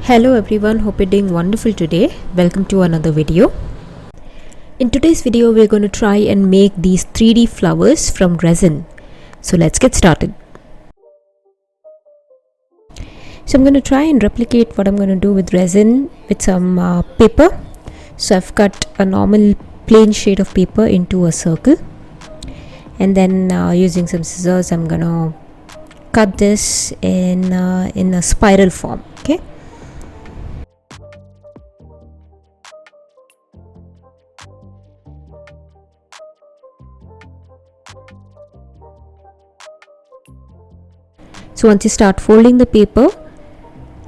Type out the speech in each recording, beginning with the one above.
Hello everyone, hope you're doing wonderful today. Welcome to another video. In today's video we're going to try and make these 3D flowers from resin. So let's get started. So I'm going to try and replicate what I'm going to do with resin with some paper. So I've cut a normal plain sheet of paper into a circle, and then using some scissors I'm going to cut this in a spiral form. Okay. So once you start folding the paper,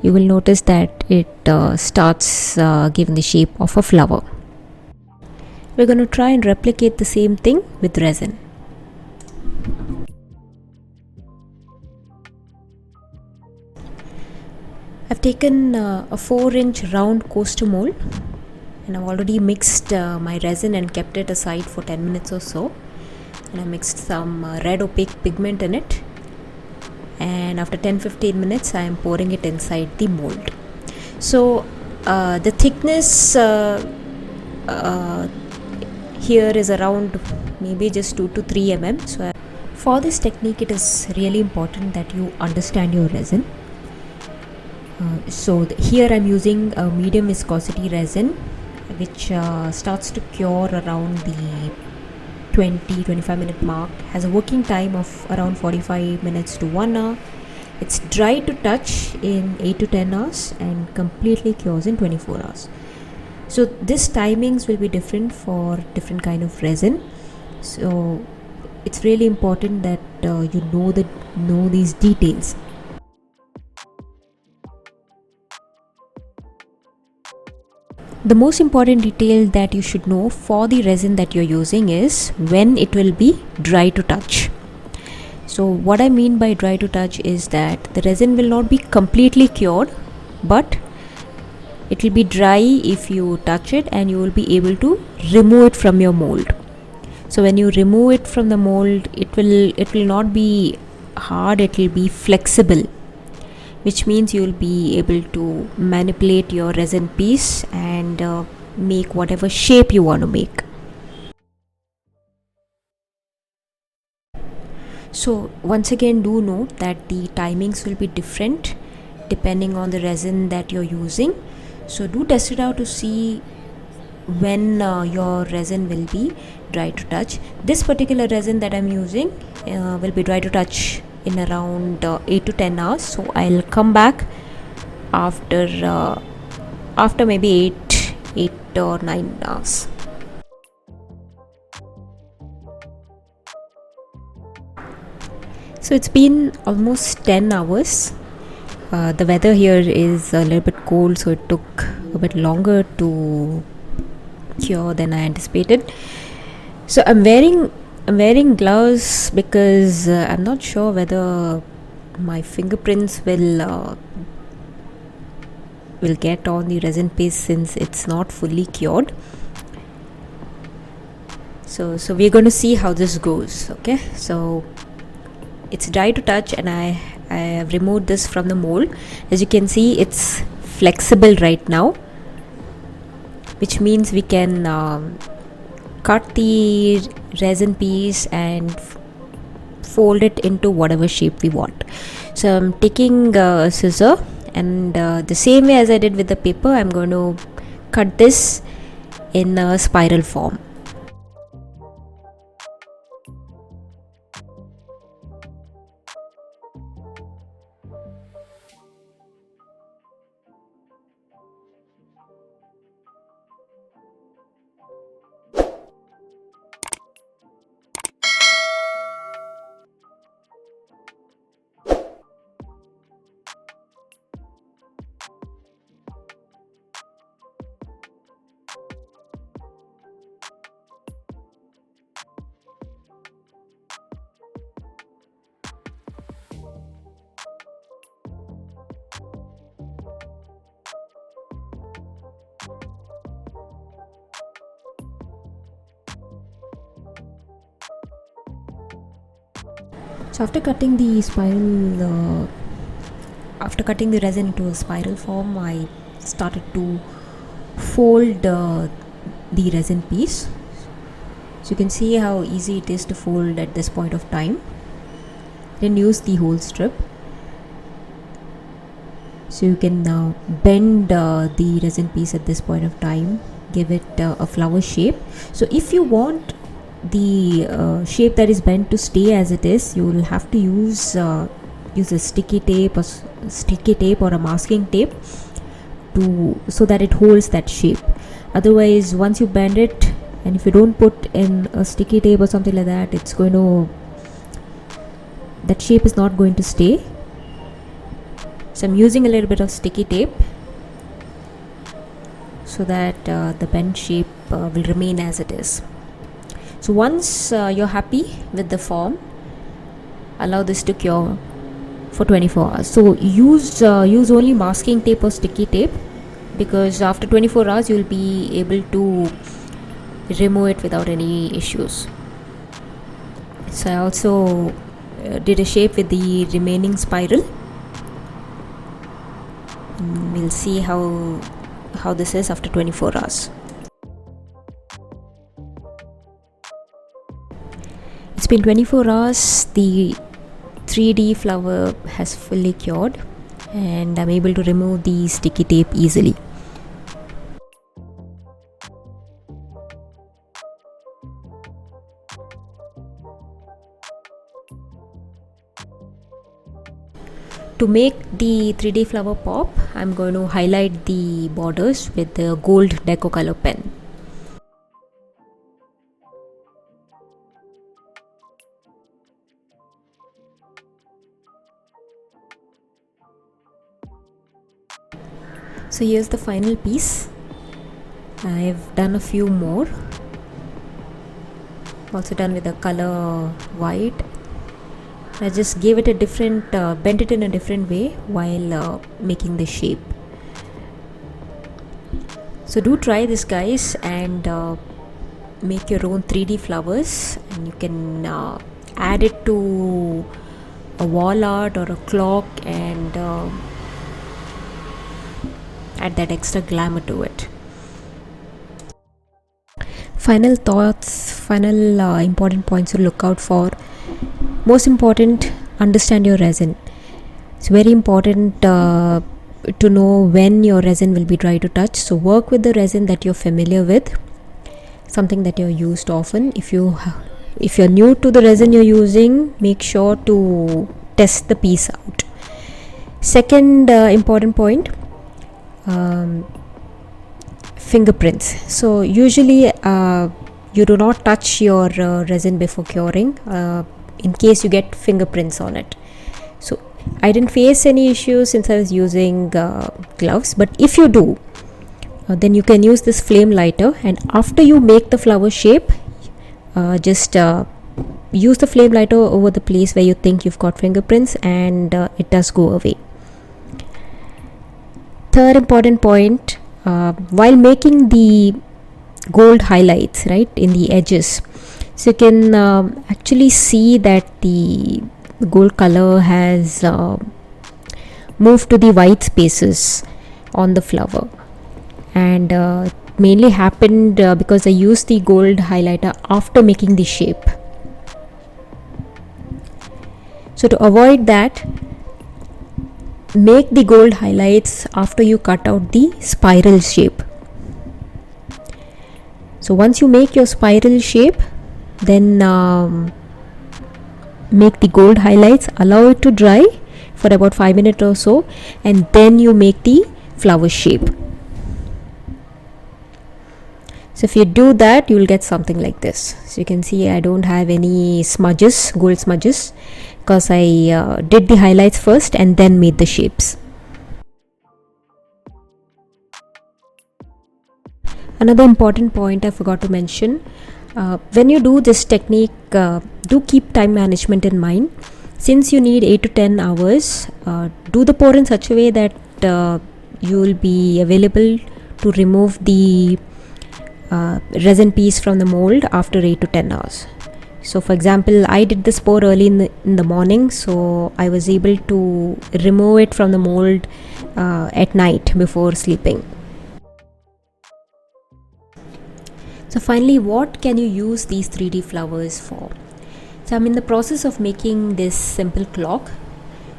you will notice that it starts giving the shape of a flower. We're going to try and replicate the same thing with resin. I've taken a 4-inch round coaster mold, and I've already mixed my resin and kept it aside for 10 minutes or so. And I mixed some red opaque pigment in it. And after 10-15 minutes I am pouring it inside the mold. So the thickness here is around maybe just 2 to 3 mm. So for this technique it is really important that you understand your resin. Here I'm using a medium viscosity resin which starts to cure around the 20-25 minute mark, has a working time of around 45 minutes to 1 hour. It's dry to touch in 8 to 10 hours and completely cures in 24 hours. So this timings will be different for different kind of resin. So it's really important that you know these details. The most important detail that you should know for the resin that you're using is when it will be dry to touch. So what I mean by dry to touch is that the resin will not be completely cured, but it will be dry if you touch it, and you will be able to remove it from your mold. So when you remove it from the mold, it will not be hard, it will be flexible, which means you will be able to manipulate your resin piece and make whatever shape you want to make. So once again, do note that the timings will be different depending on the resin that you're using. So do test it out to see when your resin will be dry to touch. This particular resin that I'm using will be dry to touch in around 8 to 10 hours. So I'll come back after maybe 8 or 9 hours. So it's been almost 10 hours. The weather here is a little bit cold, so it took a bit longer to cure than I anticipated. So I'm wearing gloves because I'm not sure whether my fingerprints will get on the resin paste since it's not fully cured. So we're going to see how this goes. Okay, so it's dry to touch, and I have removed this from the mold. As you can see, it's flexible right now, which means we can cut the resin piece and fold it into whatever shape we want. So I'm taking a scissor, and the same way as I did with the paper, I'm going to cut this in a spiral form. So after cutting the spiral after cutting the resin into a spiral form, I started to fold the resin piece. So you can see how easy it is to fold at this point of time. Then use the hole strip. So you can now bend the resin piece at this point of time, give it a flower shape. So if you want the shape that is bent to stay as it is, you will have to use a sticky tape or a masking tape so that it holds that shape. Otherwise, once you bend it, and if you don't put in a sticky tape or something like that, that shape is not going to stay. So I'm using a little bit of sticky tape so that the bent shape will remain as it is. So once you're happy with the form, allow this to cure for 24 hours. So use only masking tape or sticky tape, because after 24 hours you'll be able to remove it without any issues. So I also did a shape with the remaining spiral. We'll see how this is after 24 hours. It's been 24 hours. The 3D flower has fully cured and I'm able to remove the sticky tape easily. To make the 3D flower pop, I'm going to highlight the borders with the gold deco color pen. So here's the final piece. I've done a few more. Also done with the color white. I just gave it a different, bent it in a different way while making the shape. So do try this, guys, and make your own 3D flowers, and you can add it to a wall art or a clock and add that extra glamour to it. Final thoughts, important points to look out for. Most important, understand your resin. It's very important to know when your resin will be dry to touch. So work with the resin that you're familiar with, something that you're used often. If you're new to the resin you're using, make sure to test the piece out. Second important point, fingerprints. So usually you do not touch your resin before curing in case you get fingerprints on it. So I didn't face any issues since I was using gloves, but if you do, then you can use this flame lighter, and after you make the flower shape, just use the flame lighter over the place where you think you've got fingerprints, and it does go away. Third important point, while making the gold highlights, right, in the edges, so you can actually see that the gold color has moved to the white spaces on the flower, and mainly happened because I used the gold highlighter after making the shape. So to avoid that, make the gold highlights after you cut out the spiral shape. So once you make your spiral shape, then make the gold highlights, allow it to dry for about 5 minutes or so, and then you make the flower shape. So if you do that, you will get something like this. So you can see I don't have any smudges, gold smudges, because I did the highlights first and then made the shapes. Another important point I forgot to mention, when you do this technique, do keep time management in mind. Since you need 8 to 10 hours, do the pour in such a way that you will be available to remove the resin piece from the mold after 8 to 10 hours. So for example, I did this pour early in the morning, so I was able to remove it from the mold at night before sleeping. So finally, what can you use these 3D flowers for? So I'm in the process of making this simple clock.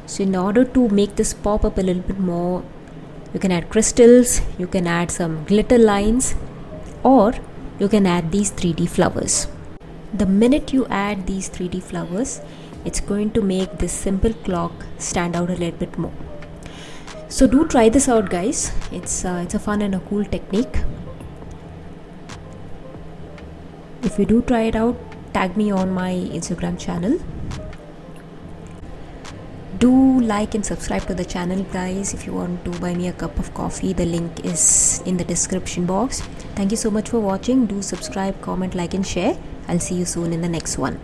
So in order to make this pop up a little bit more, you can add crystals, you can add some glitter lines, or you can add these 3D flowers. The minute you add these 3D flowers, it's going to make this simple clock stand out a little bit more. So do try this out, guys. It's a fun and a cool technique. If you do try it out, tag me on my Instagram channel. Do like and subscribe to the channel, guys. If you want to buy me a cup of coffee, the link is in the description box. Thank you so much for watching. Do subscribe, comment, like and share. I'll see you soon in the next one.